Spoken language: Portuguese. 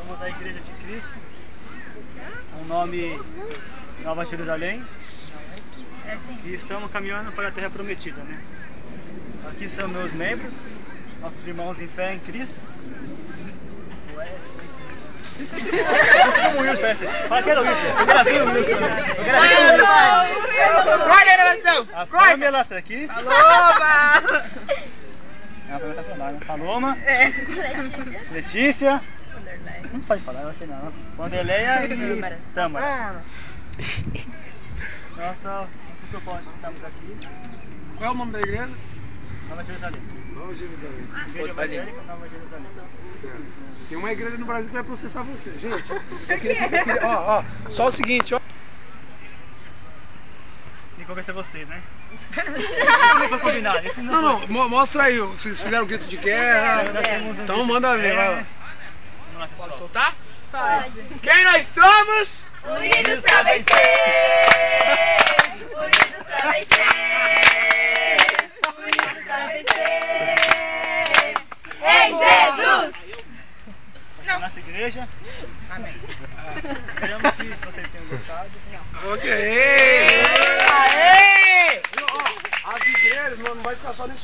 Somos a Igreja de Cristo, um nome Nova Jerusalém, e estamos caminhando para a Terra Prometida, né? Aqui são meus membros, nossos irmãos em fé em Cristo. Como o Wilson, parece. Fala que era o Wilson. Eu gravei o Wilson. Corta a gravação! A Pamela, essa aqui. Paloma! Paloma. Letícia. Não pode falar, eu sei não. Wanderleia e Tâmara. Nosso propósito, estamos aqui. Qual é o nome da igreja? Nova Jerusalém. Nova Jerusalém. Igreja Evangélica Nova Jerusalém. Certo. Tem uma igreja no Brasil que vai processar você. Gente, ó, só o seguinte, ó. Tem que convencer vocês, né? Isso não foi combinado. Isso Não, mostra aí. Vocês fizeram o grito de guerra. Então manda ver, vai lá. Vamos lá, pessoal. Pode soltar? Pode. Quem nós somos? Unidos pra vencer! Unidos pra vencer! Unidos pra vencer! Em Jesus! Essa é a nossa igreja. Amém. Esperamos que vocês tenham gostado. Ok. Aê! As igrejas não vai ficar só nesse